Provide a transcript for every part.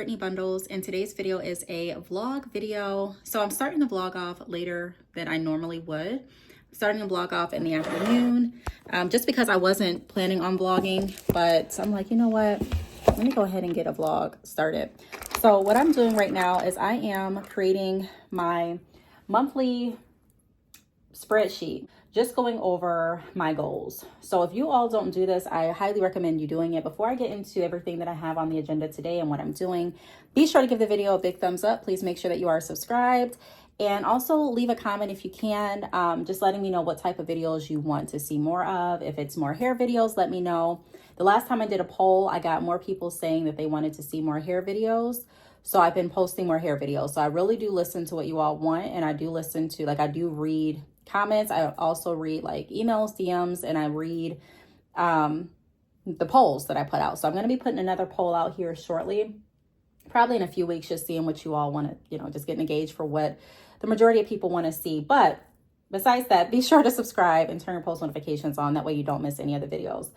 Brittney Bundles, and today's video is a vlog video. So I'm starting the vlog off later than I normally would. I'm starting the vlog off in the afternoon, just because I wasn't planning on vlogging, but I'm like, you know what? Let me go ahead and get a vlog started. So what I'm doing right now is I am creating my monthly spreadsheet, just going over my goals. So if you all don't do this, I highly recommend you doing it. Before I get into everything that I have on the agenda today and what I'm doing, be sure to give the video a big thumbs up. Please make sure that you are subscribed, and also leave a comment if you can, just letting me know what type of videos you want to see more of. If it's more hair videos, let me know. The last time I did a poll, I got more people saying that they wanted to see more hair videos. So I've been posting more hair videos. So I really do listen to what you all want. And I do listen to, I do read comments. I also read like emails, DMs, and I read the polls that I put out. So I'm going to be putting another poll out here shortly, probably in a few weeks, just seeing what you all want to, just getting engaged for what the majority of people want to see. But besides that, be sure to subscribe and turn your post notifications on. That way you don't miss any of the videos.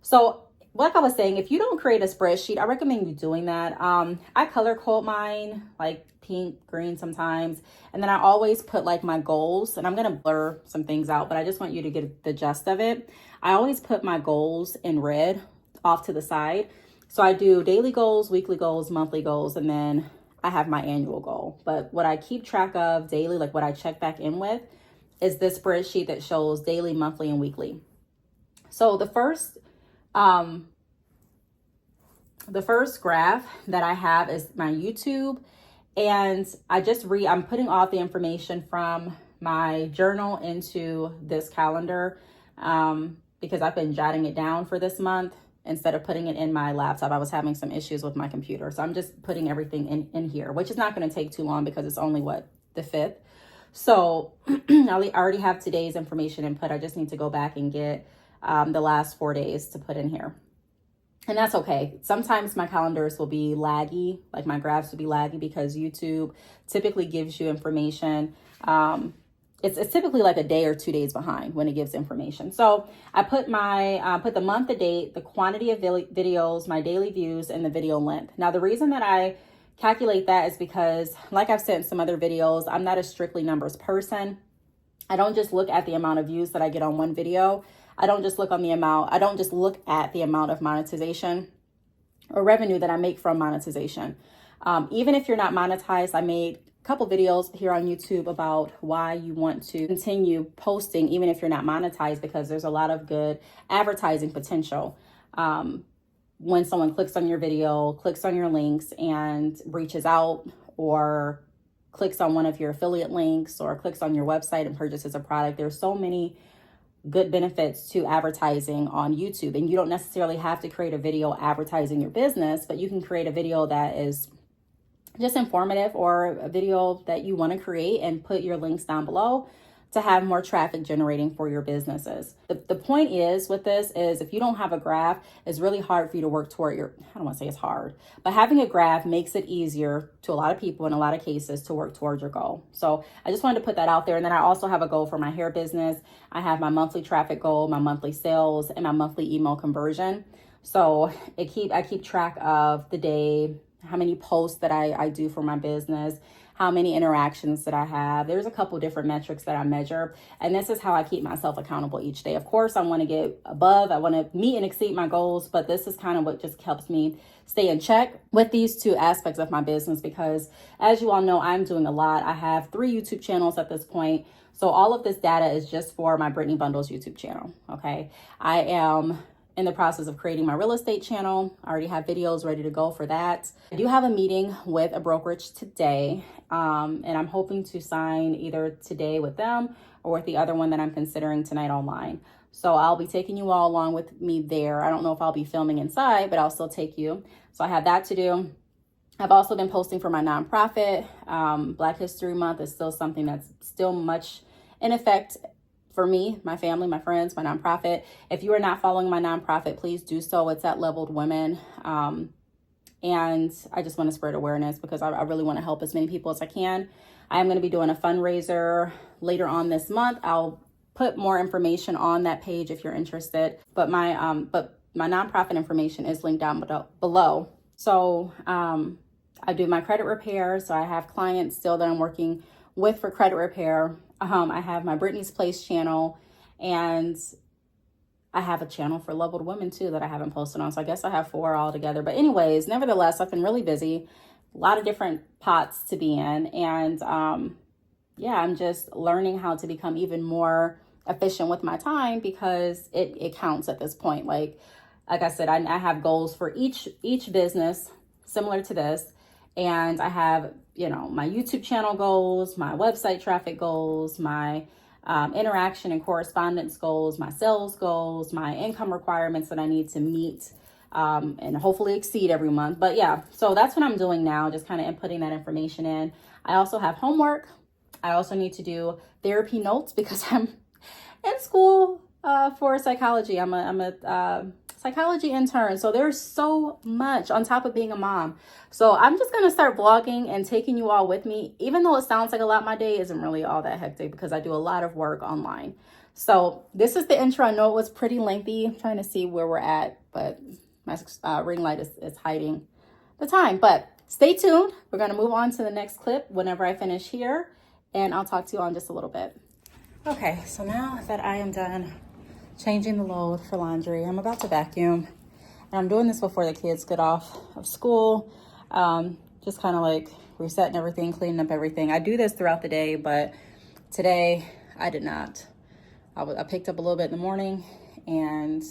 So like I was saying, if you don't create a spreadsheet, I recommend you doing that. I color code mine like pink, green sometimes. And then I always put like my goals, and I'm going to blur some things out, but I just want you to get the gist of it. I always put my goals in red off to the side. So I do daily goals, weekly goals, monthly goals, and then I have my annual goal. But what I keep track of daily, like what I check back in with, is this spreadsheet that shows daily, monthly, and weekly. So the first graph that I have is my YouTube, and I'm putting all the information from my journal into this calendar, because I've been jotting it down for this month instead of putting it in my laptop. I was having some issues with my computer, so I'm just putting everything in here, which is not going to take too long because it's only the 5th. So I already have today's information input. I just need to go back and get the last 4 days to put in here. And that's okay. Sometimes my calendars will be laggy, like my graphs will be laggy, because YouTube typically gives you information. It's typically like a day or 2 days behind when it gives information. So I put put the month, the date, the quantity of videos, my daily views, and the video length. Now, the reason that I calculate that is because, like I've said in some other videos, I'm not a strictly numbers person. I don't just look at the amount of views that I get on one video. I don't just look at the amount of monetization or revenue that I make from monetization. Even if you're not monetized, I made a couple videos here on YouTube about why you want to continue posting even if you're not monetized, because there's a lot of good advertising potential. When someone clicks on your video, clicks on your links and reaches out, or clicks on one of your affiliate links, or clicks on your website and purchases a product, there's so many good benefits to advertising on YouTube. And you don't necessarily have to create a video advertising your business, but you can create a video that is just informative, or a video that you want to create and put your links down below to have more traffic generating for your businesses. The point is with this is, if you don't have a graph, it's really hard for you to work toward I don't want to say it's hard, but having a graph makes it easier to a lot of people in a lot of cases to work towards your goal. So I just wanted to put that out there. And then I also have a goal for my hair business. I have my monthly traffic goal, my monthly sales, and my monthly email conversion. So I keep track of the day, how many posts that I do for my business, how many interactions that I have. There's a couple different metrics that I measure, and this is how I keep myself accountable each day. Of course, I want to get above, I want to meet and exceed my goals, but this is kind of what just helps me stay in check with these two aspects of my business, because as you all know, I'm doing a lot. I have 3 YouTube channels at this point. So all of this data is just for my Brittney Bundles YouTube channel. Okay. I am in the process of creating my real estate channel. I already have videos ready to go for that. I do have a meeting with a brokerage today, and I'm hoping to sign either today with them or with the other one that I'm considering tonight online. So I'll be taking you all along with me there. I don't know if I'll be filming inside, but I'll still take you. So I have that to do. I've also been posting for my nonprofit. Black History Month is still something that's still much in effect for me, my family, my friends, my nonprofit. If you are not following my nonprofit, please do so. It's at Leveled Women. And I just want to spread awareness because I really want to help as many people as I can. I am going to be doing a fundraiser later on this month. I'll put more information on that page if you're interested. But my nonprofit information is linked down below. So I do my credit repair. So I have clients still that I'm working with for credit repair. I have my Brittney's Place channel, and I have a channel for Leveled Women too that I haven't posted on. So I guess I have 4 altogether. But anyways, nevertheless, I've been really busy. A lot of different pots to be in. And yeah, I'm just learning how to become even more efficient with my time, because it counts at this point. Like I said, I have goals for each business similar to this. And I have, my YouTube channel goals, my website traffic goals, my interaction and correspondence goals, my sales goals, my income requirements that I need to meet and hopefully exceed every month. But yeah, so that's what I'm doing now, just kind of inputting that information in. I also have homework. I also need to do therapy notes because I'm in school for psychology. I'm a psychology intern. So there's so much on top of being a mom. So I'm just going to start vlogging and taking you all with me. Even though it sounds like a lot, my day isn't really all that hectic because I do a lot of work online. So this is the intro. I know it was pretty lengthy. I'm trying to see where we're at, but my ring light is hiding the time. But stay tuned. We're going to move on to the next clip whenever I finish here, and I'll talk to you all in just a little bit. Okay, so now that I am done changing the load for laundry, I'm about to vacuum, and I'm doing this before the kids get off of school. Just kind of like resetting everything, cleaning up everything. I do this throughout the day, but today I did not. I picked up a little bit in the morning and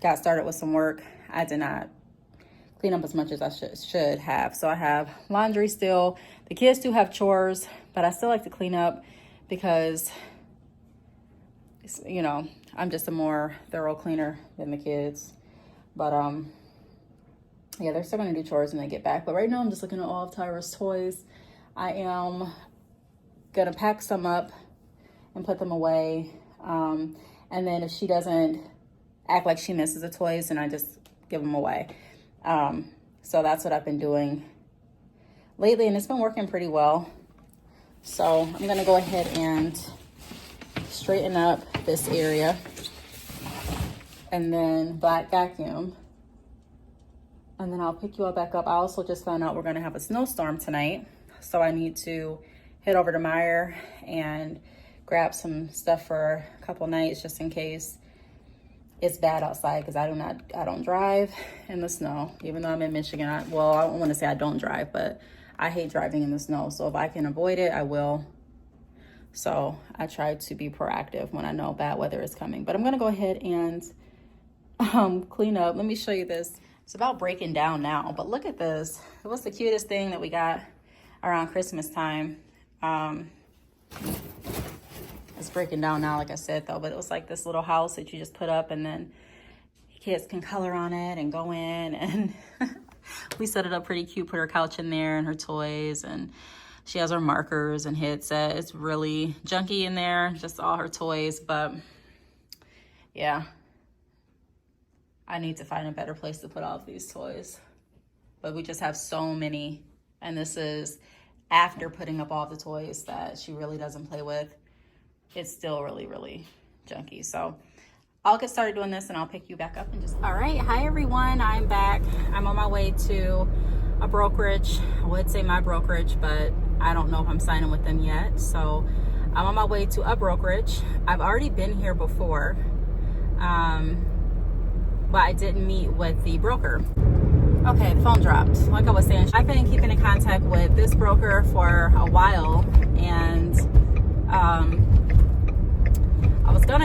got started with some work. I did not clean up as much as I should have. So I have laundry still. The kids do have chores, but I still like to clean up because I'm just a more thorough cleaner than the kids. But yeah, they're still gonna do chores when they get back. But right now I'm just looking at all of Tyra's toys. I am gonna pack some up and put them away. And then if she doesn't act like she misses the toys, then I just give them away. So that's what I've been doing lately, and it's been working pretty well. So I'm gonna go ahead and straighten up this area and then black vacuum, and then I'll pick you all back up. I also just found out we're gonna have a snowstorm tonight, so I need to head over to Meijer and grab some stuff for a couple nights just in case it's bad outside, because I don't drive in the snow. Even though I'm in Michigan, I don't want to say I don't drive, but I hate driving in the snow. So if I can avoid it, I will. So I try to be proactive when I know bad weather is coming. But I'm gonna go ahead and clean up. Let me show you this. It's about breaking down now, but look at this. It was the cutest thing that we got around Christmas time. It's breaking down now, like I said, though, but it was like this little house that you just put up, and then kids can color on it and go in, and we set it up pretty cute, put her couch in there and her toys, and she has her markers and headset. It's really junky in there, just all her toys, but yeah, I need to find a better place to put all of these toys. But we just have so many, and this is after putting up all the toys that she really doesn't play with. It's still really, really junky. So I'll get started doing this and I'll pick you back up and just... All right, hi everyone, I'm back. I'm on my way to a brokerage. I would say my brokerage, but I don't know if I'm signing with them yet. So I'm on my way to a brokerage. I've already been here before, but I didn't meet with the broker. Okay, the phone dropped. Like I was saying, I've been keeping in contact with this broker for a while, and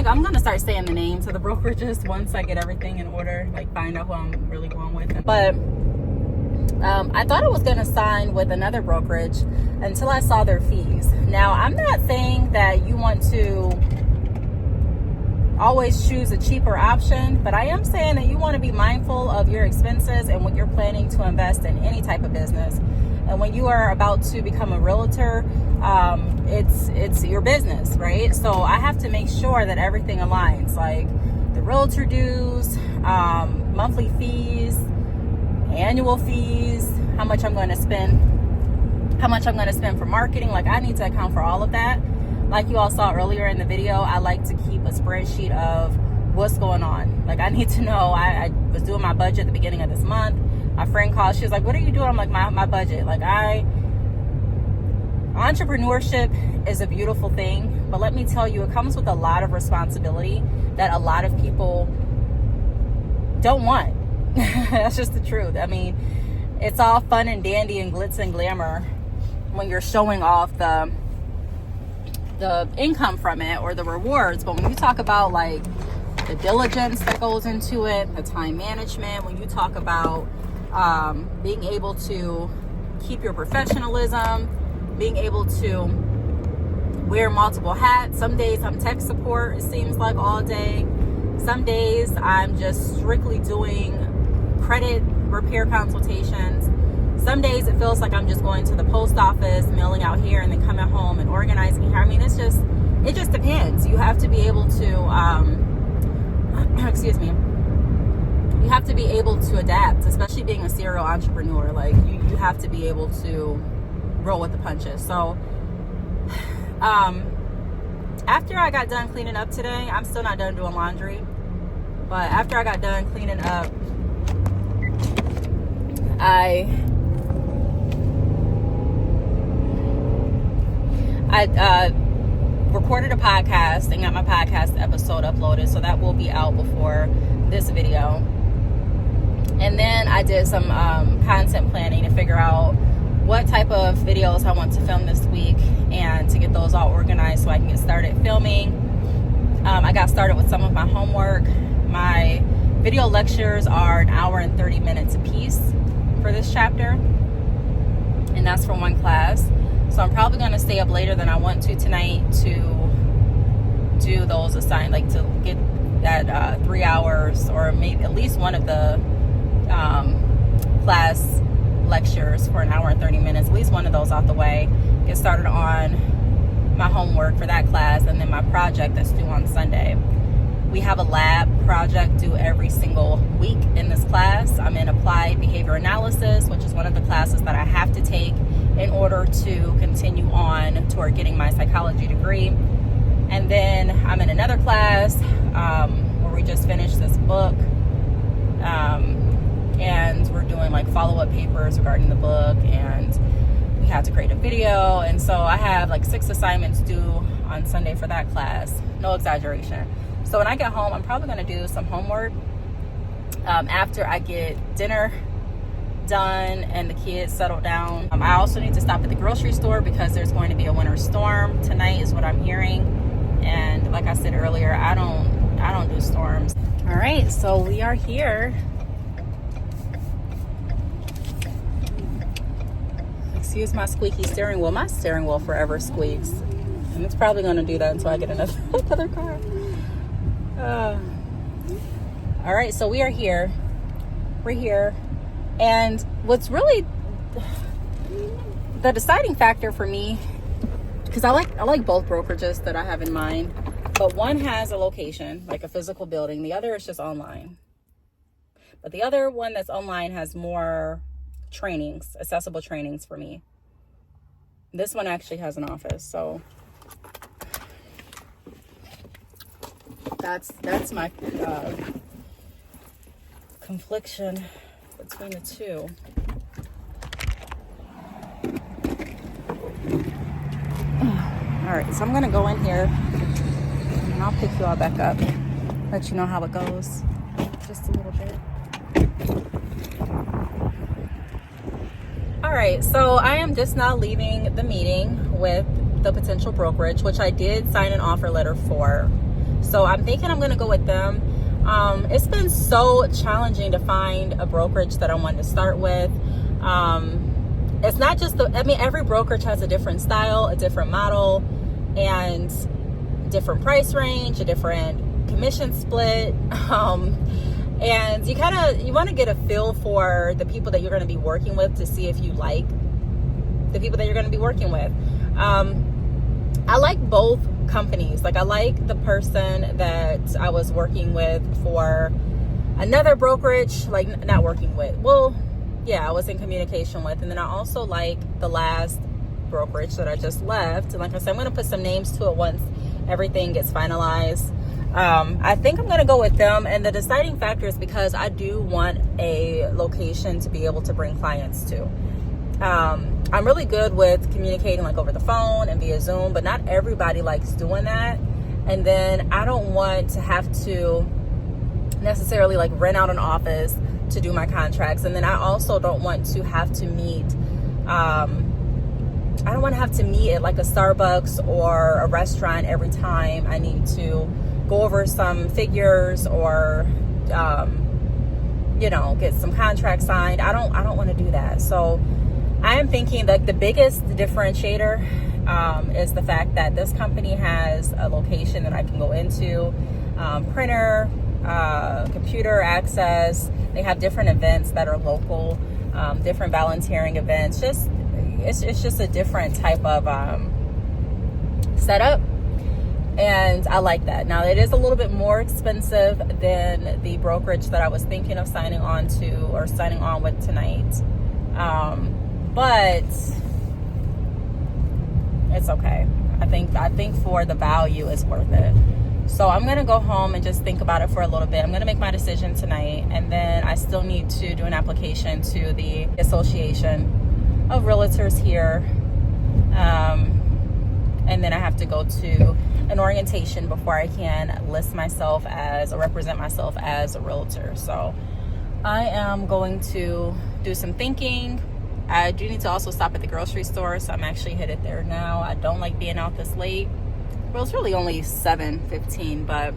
I'm gonna start saying the names of the brokerages once I get everything in order, like find out who I'm really going with. But I thought I was gonna sign with another brokerage until I saw their fees. Now, I'm not saying that you want to always choose a cheaper option, but I am saying that you want to be mindful of your expenses and when you're planning to invest in any type of business. And when you are about to become a realtor, it's your business, right? So I have to make sure that everything aligns, like the realtor dues, monthly fees, annual fees, how much I'm going to spend for marketing. Like, I need to account for all of that. Like you all saw earlier in the video, I like to keep a spreadsheet of what's going on. Like, I need to know, I was doing my budget at the beginning of this month. My friend called. She was like, what are you doing? I'm like, my budget. Like, entrepreneurship is a beautiful thing, but let me tell you, it comes with a lot of responsibility that a lot of people don't want. That's just the truth. I mean, it's all fun and dandy and glitz and glamour when you're showing off the income from it or the rewards. But when you talk about like the diligence that goes into it, the time management, when you talk about being able to keep your professionalism, being able to wear multiple hats. Some days I'm tech support, it seems like, all day. Some days I'm just strictly doing credit repair consultations. Some days it feels like I'm just going to the post office, mailing out here, and then coming home and organizing here. I mean, it just depends. You have to be able to, excuse me, you have to be able to adapt, especially being a serial entrepreneur. Like, you have to be able to roll with the punches. So, after I got done cleaning up today, I'm still not done doing laundry, but after I got done cleaning up, I recorded a podcast and got my podcast episode uploaded, so that will be out before this video. And then I did some content planning to figure out what type of videos I want to film this week and to get those all organized so I can get started filming. I got started with some of my homework. My video lectures are 1 hour and 30 minutes a piece for this chapter, and that's for one class. So I'm probably going to stay up later than I want to tonight to do those assigned, like to get that 3 hours, or maybe at least one of the class lectures for 1 hour and 30 minutes, at least one of those out the way, get started on my homework for that class, and then my project that's due on Sunday. We have a lab project due every single week in this class. I'm in applied behavior analysis, which is one of the classes that I have to take in order to continue on toward getting my psychology degree. And then I'm in another class where we just finished this book, and we're doing like follow-up papers regarding the book, and we had to create a video. And so I have like 6 assignments due on Sunday for that class. No exaggeration. So when I get home, I'm probably going to do some homework after I get dinner done and the kids settle down. I also need to stop at the grocery store because there's going to be a winter storm tonight, is what I'm hearing. And like I said earlier, I don't do storms. All right, so we are here. Excuse my squeaky steering wheel. My steering wheel forever squeaks, and it's probably going to do that until I get another car. All right, so we are here. We're here. And what's really the deciding factor for me, because I like both brokerages that I have in mind, but one has a location, like a physical building. The other is just online. But the other one that's online has more trainings, accessible trainings for me. This one actually has an office, so that's my confliction between the two. All right, so I'm gonna go in here and I'll pick you all back up, let you know how it goes, just a little bit. All right, so I am just now leaving the meeting with the potential brokerage, which I did sign an offer letter for. So I'm thinking I'm gonna go with them. It's been so challenging to find a brokerage that I wanted to start with. It's not just every brokerage has a different style, a different model, and different price range, a different commission split. And you want to get a feel for the people that you're going to be working with to see if you like the people that you're going to be working with. I like both companies. Like, I like the person that I was working with for another brokerage, like not working with. Well, yeah, I was in communication with. And then I also like the last brokerage that I just left. And like I said, I'm going to put some names to it once everything gets finalized. I think I'm going to go with them. And the deciding factor is because I do want a location to be able to bring clients to. I'm really good with communicating like over the phone and via Zoom, but not everybody likes doing that. And then I don't want to have to necessarily like rent out an office to do my contracts. And then I also don't want to have to meet, I don't want to have to meet at like a Starbucks or a restaurant every time I need to go over some figures or, you know, get some contracts signed. I don't want to do that. So I am thinking that the biggest differentiator is the fact that this company has a location that I can go into, printer, computer access. They have different events that are local, different volunteering events. It's just a different type of setup, and I like that. Now it is a little bit more expensive than the brokerage that I was thinking of signing on with tonight, but it's okay. I think for the value it's worth it. So I'm going to go home and just think about it for a little bit. I'm going to make my decision tonight, and then I still need to do an application to the Association of Realtors here. And then I have to go to an orientation before I can represent myself as a realtor. So I am going to do some thinking. I do need to also stop at the grocery store, so I'm actually headed there now. I don't like being out this late. Well, it's really only 7:15, but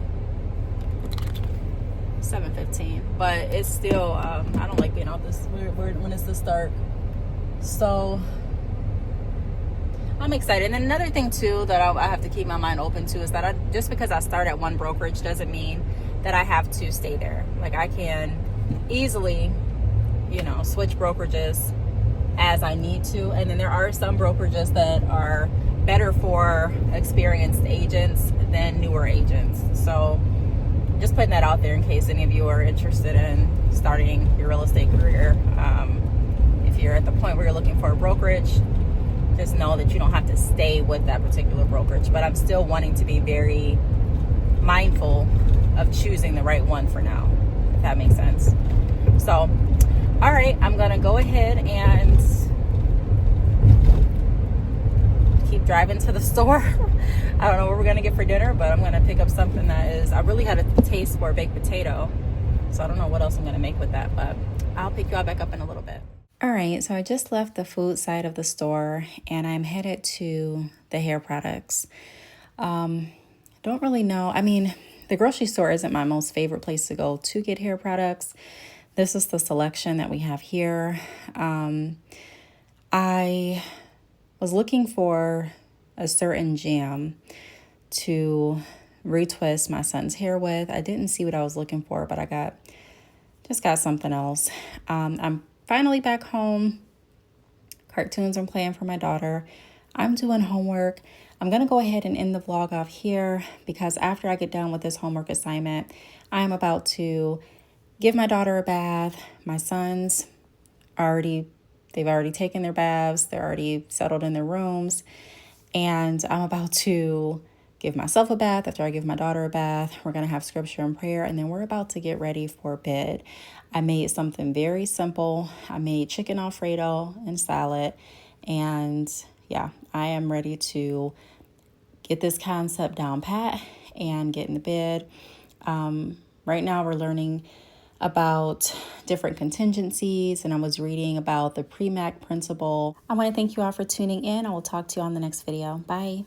it's still, I don't like being out this weird when it's this dark. So I'm excited. And then another thing too that I have to keep my mind open to is that just because I start at one brokerage doesn't mean that I have to stay there. Like I can easily, you know, switch brokerages as I need to. And then there are some brokerages that are better for experienced agents than newer agents. So just putting that out there in case any of you are interested in starting your real estate career. If you're at the point where you're looking for a brokerage, just know that you don't have to stay with that particular brokerage. But I'm still wanting to be very mindful of choosing the right one for now, if that makes sense. So, all right, I'm going to go ahead and keep driving to the store. I don't know what we're going to get for dinner, but I'm going to pick up something I really had a taste for baked potato. So I don't know what else I'm going to make with that, but I'll pick you all back up in a little bit. All right, so I just left the food side of the store and I'm headed to the hair products. Don't really know. I mean, the grocery store isn't my most favorite place to go to get hair products. This is the selection that we have here. I was looking for a certain jam to retwist my son's hair with. I didn't see what I was looking for, but I just got something else. I'm finally back home. Cartoons are playing for my daughter. I'm doing homework. I'm going to go ahead and end the vlog off here because after I get done with this homework assignment, I'm about to give my daughter a bath. My sons they've already taken their baths. They're already settled in their rooms. And I'm about to give myself a bath after I give my daughter a bath. We're going to have scripture and prayer, and then we're about to get ready for bed. I made something very simple. I made chicken Alfredo and salad. And yeah, I am ready to get this concept down pat and get into bed. Right now we're learning about different contingencies, and I was reading about the pre-MAC principle. I want to thank you all for tuning in. I will talk to you on the next video. Bye.